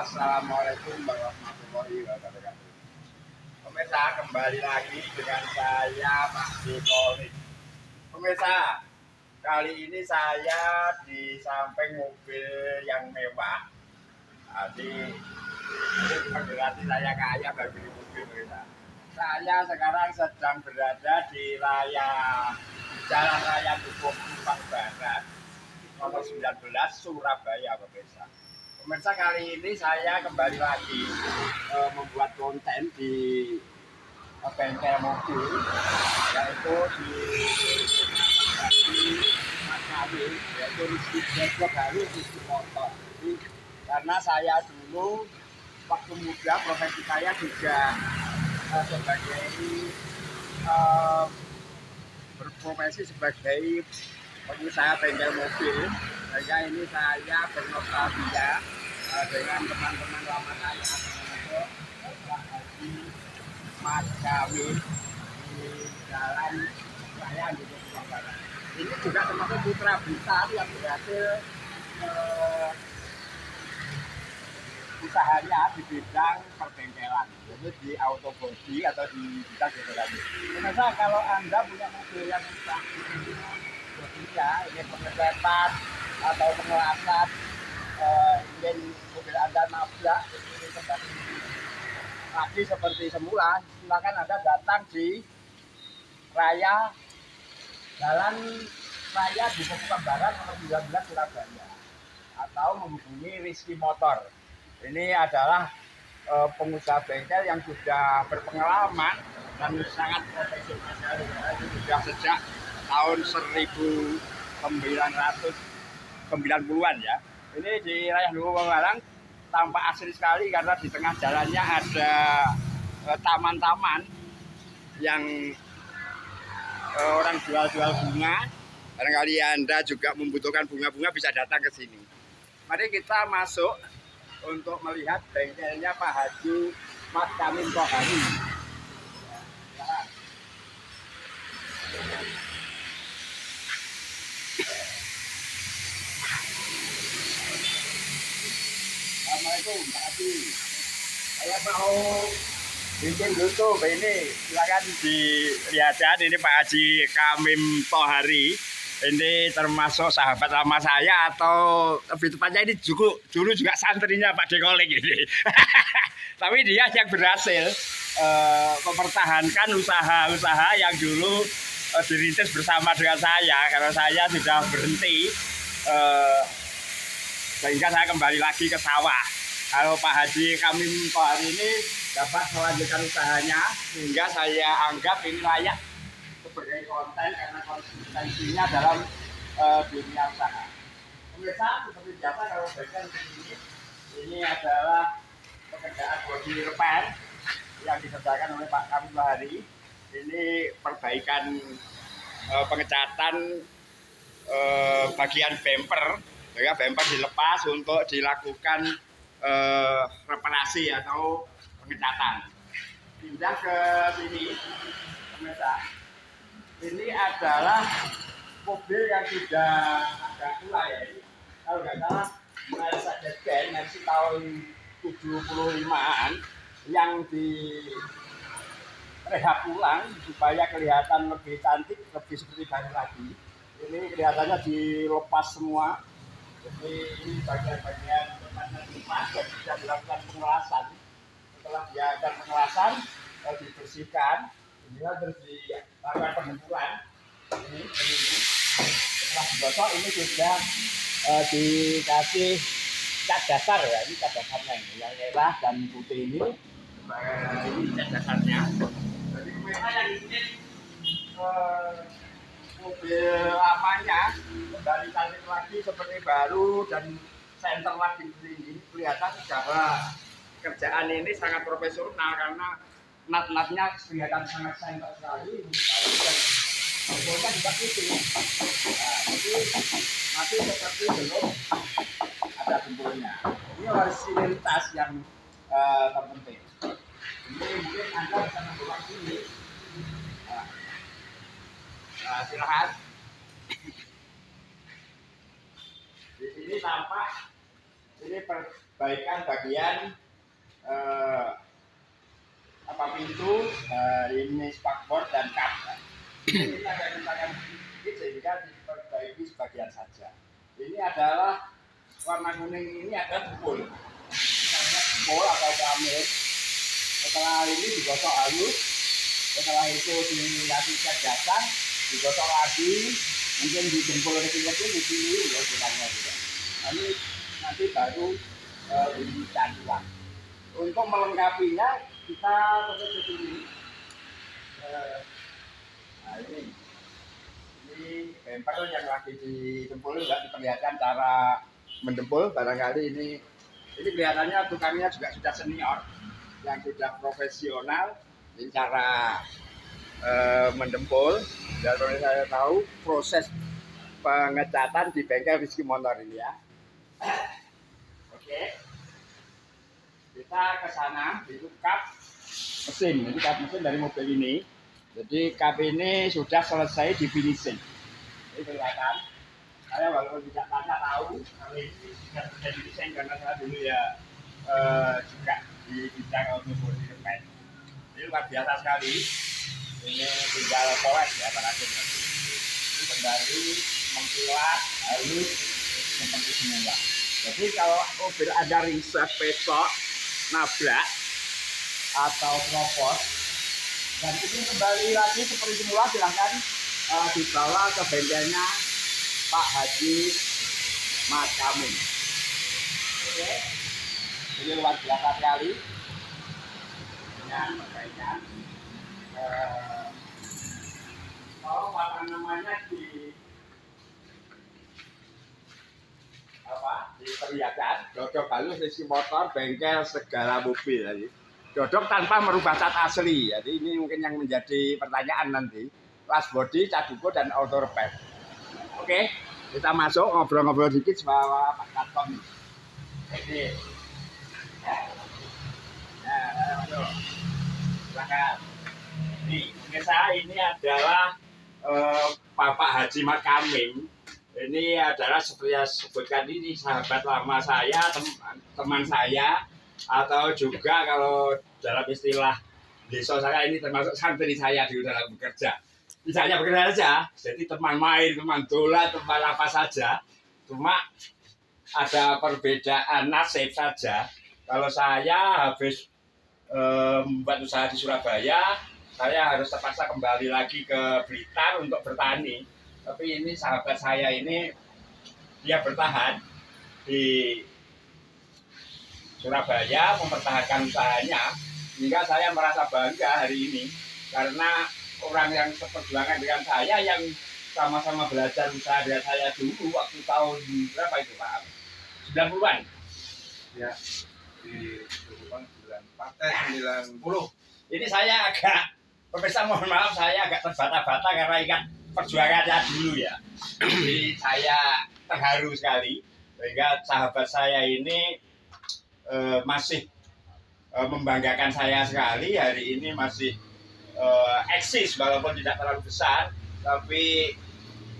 Assalamualaikum warahmatullahi wabarakatuh. Pemirsa, kembali lagi dengan saya Pak Dikolik. Pemirsa, kali ini saya di samping mobil yang mewah. Jadi ini berarti saya kaya bagi mobil, pemirsa. Saya sekarang sedang berada di Jalan Raya Dukuh Kupang Barat, nomor 19 Surabaya, pemirsa. Pemirsa, kali ini saya kembali lagi membuat konten di bengkel mobil, yaitu di Mas Kawin, yaitu Rizky Blog Haru Rizky Motor. Jadi, karena saya dulu waktu muda profesi saya juga sebagai berprofesi sebagai pengusaha bengkel mobil. Sehingga ini saya bernostalgia dengan teman-teman lama saya termasuk Pak Haji Mas Kawin di Jalan Raya Dukuh Kupang Barat. Ini juga termasuk putra besar yang berhasil usahanya di bidang perbengkelan, jadi di auto body atau di bidang bengkelan. Pemirsa, kalau Anda punya mobil yang rusak, bodinya ingin pengecetan atau pengelasan, ingin mobil Anda nabrak, ingin kembali lagi seperti semula, silakan Anda datang di Jalan Raya Dukuh Kupang Barat nomor 19 Surabaya, atau menghubungi Rizky Motor. Ini adalah pengusaha bengkel yang sudah berpengalaman dan sangat profesional sekali. Ini sudah sejak tahun 1990-an ya. Ini di Raya Dukuh Kupang Barat tampak asri sekali karena di tengah jalannya ada taman-taman yang orang jual-jual bunga. Barangkali Anda juga membutuhkan bunga-bunga, bisa datang ke sini. Mari kita masuk untuk melihat bengkelnya Pak Haji Mas Kawin Tohari. Assalamualaikum Pak Haji. Saya mau bikin YouTube ini, silakan dilihat ya. Ini Pak Haji Kawin Tohari. Ini termasuk sahabat lama saya, atau lebih tepatnya ini dulu juga santrinya Pak Dikolik ini. Tapi dia yang berhasil mempertahankan usaha-usaha yang dulu dirintis bersama dengan saya, karena saya sudah berhenti, sehingga saya kembali lagi ke sawah. Kalau Pak Haji Kawin Tohari ini dapat melanjutkan usahanya, sehingga saya anggap ini layak sebagai konten karena konsistensinya dalam dunia usaha. Pemirsa, seperti biasa kalau bengkel ini adalah pekerjaan body repair yang dikerjakan oleh Pak Kawin Tohari. Ini perbaikan pengecatan bagian bumper, sehingga bumper dilepas untuk dilakukan reparasi atau pengecatan. Pindah ke sini, pemirsa. Ini adalah mobil yang sudah agak tua ya. Ini kalau nggak salah Mercedes Benz Mercy tahun 75-an yang direhab ulang supaya kelihatan lebih cantik, lebih seperti baru lagi. Ini kelihatannya dilepas semua. Jadi ini bagian-bagian tempatnya dilepas dan sudah dilakukan pengelasan. Setelah dilakukan pengelasan, dibersihkan, ini terus dilakukan penggemburan. Ini. Setelah digosok ini sudah dikasih cat dasar ya. Ini cat dasarnya ini, yang merah dan putih ini cat dasarnya. Jadi mereka yang ingin mobil lamanya kembali cantik lagi seperti baru dan senter lagi ini, kelihatan bahwa kerjaan ini sangat profesional karena nat-natnya kelihatan sangat senter sekali. Jempolnya juga putih. Nah, jadi masih seperti belum ada jempolnya. Ini originalitas yang terpenting. Ini mungkin Anda bisa membawa sini. Nah, silahkan. Di sini tampak ini perbaikan bagian apa pintu, ini spakbor dan kap. Ini kita akan gunakan sedikit sehingga diperbaiki sebagian saja. Ini adalah warna kuning ini adalah dempul. Namanya dempul atau keramik. Setelah ini digosok halus, setelah itu dikasih cat dasar, digosok lagi, mungkin didempul kecil-kecil di sini, ya bilangnya juga. Nanti baru dicantuan. Untuk melengkapinya kita terus ke sini. Nah ini bemper yang lagi didempul, nggak diperlihatkan cara mendempul. Barangkali ini kelihatannya tukangnya juga sudah senior, yang sudah profesional di cara mendempul. Dan saya tahu proses pengecatan di bengkel Rizky Motor ini ya. Oke, kita ke sana. Itu kap mesin, ini kap mesin dari mobil ini. Jadi kap ini sudah selesai di finishing. Ini kelihatan. Saya walaupun tidak tanya tahu kalau ini sudah terjadi desain karena saya dulu ya juga di bidang otomotif repet. Ini luar biasa sekali. Ini tinggal poles ya para akhirnya. Ini kembali mengkilat halus seperti semula. Jadi kalau mobil ada ringsek, pesok, nabrak atau keropos dan ini kembali lagi seperti semula, silahkan dibawa ke bengkelnya Pak Haji Makamin. Oke, ini luar biasa sekali. Perbaikan. Kalau apa namanya diperlihatkan, dodok halus Rizky Motor, bengkel segala mobil tadi. Dodok tanpa merubah cat asli. Jadi ini mungkin yang menjadi pertanyaan nanti. Las body, cat duko, dan auto repair. Oke, kita masuk ngobrol-ngobrol dikit sama Pak Katon. Ini. Silakan. Ini adalah Bapak Haji Makamin. Ini adalah seperti yang sebutkan, ini sahabat lama saya, teman saya, atau juga kalau dalam istilah desa saya ini termasuk santri saya di dalam bekerja. Tidak hanya bekerja saja, jadi teman main, teman dolan, teman apa saja. Cuma ada perbedaan nasib saja. Kalau saya habis membuat usaha di Surabaya, saya harus terpaksa kembali lagi ke Blitar untuk bertani. Tapi ini sahabat saya ini, dia bertahan di Surabaya, mempertahankan usahanya, sehingga saya merasa bangga hari ini karena orang yang seperjuangan dengan saya, yang sama-sama belajar usaha dengan saya dulu waktu tahun berapa itu Pak? 90-an? Ya, di 90. Ini saya agak, pemirsa mohon maaf, saya agak terbata-bata karena ingat perjuangannya dulu ya. Jadi saya terharu sekali sehingga sahabat saya ini masih membanggakan saya sekali. Hari ini masih eksis walaupun tidak terlalu besar, tapi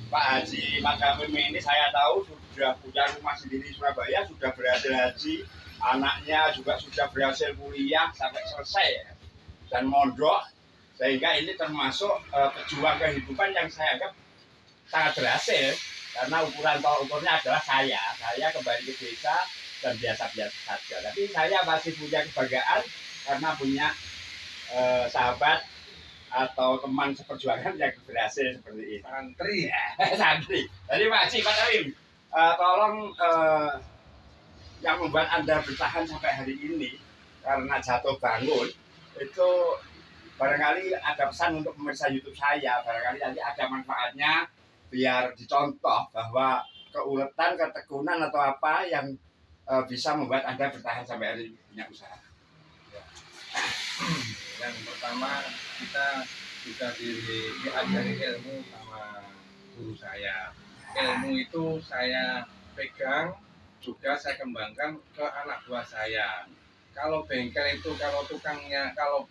Pak Haji Makamin ini saya tahu sudah punya rumah sendiri di Surabaya, sudah berhasil haji, anaknya juga sudah berhasil kuliah sampai selesai dan mondok, sehingga ini termasuk pejuang kehidupan yang saya anggap sangat berhasil karena ukuran tolak ukurnya adalah saya kembali ke desa dan biasa-biasa saja. Tapi saya masih punya kebanggaan karena punya sahabat atau teman seperjuangan yang berhasil seperti ini. Santri ya. Santri. Jadi Pak Haji Makamin, tolong yang membuat Anda bertahan sampai hari ini karena jatuh bangun itu barangkali ada pesan untuk pemirsa YouTube saya, barangkali nanti ada manfaatnya biar dicontoh bahwa keuletan, ketekunan atau apa yang bisa membuat Anda bertahan sampai hari ini punya usaha. Yang pertama, kita sudah diajari ilmu sama guru saya. Ilmu itu saya pegang, juga saya kembangkan ke anak buah saya. Kalau bengkel itu, kalau tukangnya, kalau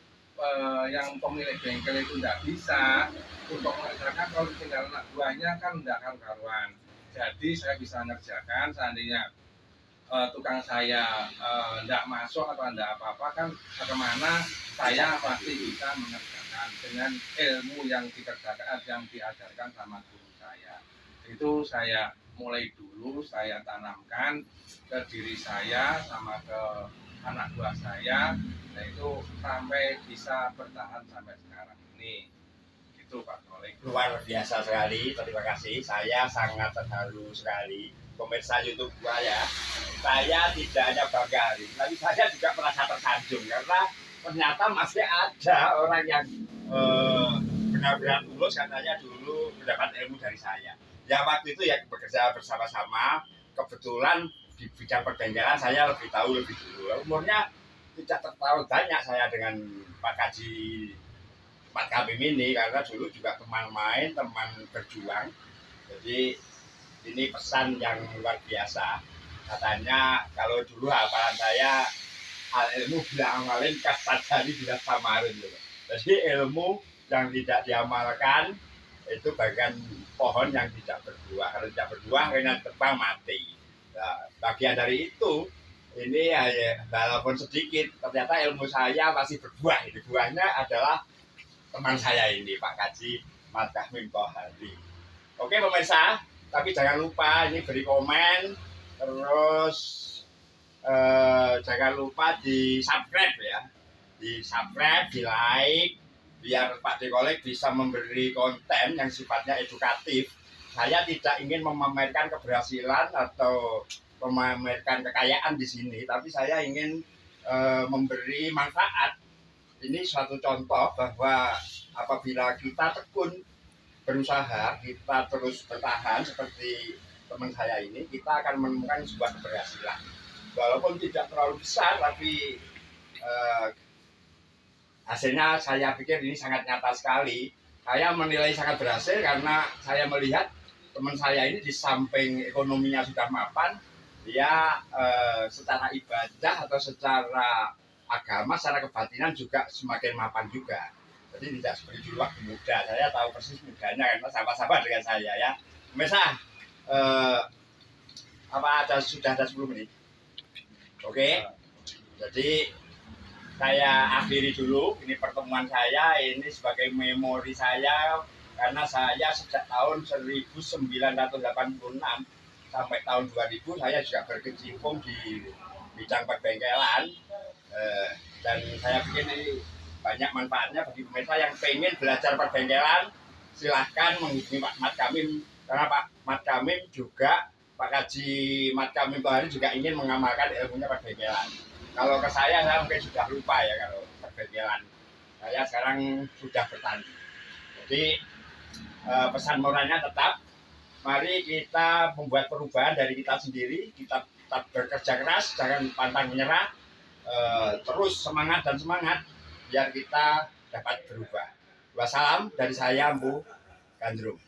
yang pemilik bengkel itu tidak bisa untuk mengerjakan, kalau tinggal anak buahnya kan tidak karu-karuan. Jadi saya bisa mengerjakan, seandainya tukang saya ndak masuk atau ndak apa-apa kan kemana saya pasti bisa mengerjakan dengan ilmu yang dikerjakan yang diajarkan sama guru saya. Itu saya mulai dulu saya tanamkan ke diri saya sama ke anak buah saya, nah itu sampai bisa bertahan sampai sekarang ini. Itu Pak Tolik. Luar biasa sekali, terima kasih. Saya sangat terharu sekali. Pemirsa YouTube saya tidak hanya bangga hari, tapi saya juga merasa tersanjung karena ternyata masih ada orang yang benar-benar tulus katanya dulu mendapat ilmu dari saya. Ya waktu itu ya bekerja bersama-sama, kebetulan di bidang perbendaharaan saya lebih tahu lebih dulu. Umurnya tidak terlalu banyak saya dengan Pak Kaji Mat Kamim ini karena dulu juga teman main, teman berjuang. Jadi ini pesan yang luar biasa. Katanya kalau dulu hafalan saya al ilmu bila amalin kasajari bila samarin. Jadi ilmu yang tidak diamalkan itu bagian pohon yang tidak berbuah. Kalau tidak berbuah kena terbang mati. Nah, bagian dari itu ini ya, walaupun sedikit ternyata ilmu saya masih berbuah. Ini buahnya adalah teman saya ini Pak Kaji Mat Kamim Tohari. Oke pemirsa, tapi jangan lupa ini beri komen, terus jangan lupa di subscribe ya, di subscribe, di like, biar Pak Dekolek bisa memberi konten yang sifatnya edukatif. Saya tidak ingin memamerkan keberhasilan atau memamerkan kekayaan di sini, tapi saya ingin memberi manfaat. Ini suatu contoh bahwa apabila kita tekun berusaha, kita terus bertahan seperti teman saya ini, kita akan menemukan sebuah keberhasilan. Walaupun tidak terlalu besar, tapi hasilnya saya pikir ini sangat nyata sekali. Saya menilai sangat berhasil karena saya melihat teman saya ini di samping ekonominya sudah mapan, dia secara ibadah atau secara agama, secara kebatinan juga semakin mapan juga. Jadi tidak seperti dulu waktu muda. Saya tahu persis mudanya karena sama-sama dengan saya ya. Pemirsa, sudah ada 10 menit? Oke. Jadi saya akhiri dulu ini pertemuan saya ini sebagai memori saya karena saya sejak tahun 1986 sampai tahun 2000 saya juga berkecimpung di bidang perbengkelan. Dan saya pikir ini banyak manfaatnya bagi pemirsa yang pengen belajar perbengkelan, silahkan menghubungi Pak Mat Kamim karena Pak Mat Kamim juga Pak Kaji Mat Kamim Tohari juga ingin mengamalkan ilmunya perbengkelan. Kalau ke saya mungkin sudah lupa ya kalau perbengkelan. Saya sekarang sudah bertani. Jadi pesan moralnya tetap, mari kita membuat perubahan dari kita sendiri, kita tetap bekerja keras, jangan pantang menyerah, terus semangat dan semangat biar kita dapat berubah. Wassalam dari saya, Mpu Gandrung.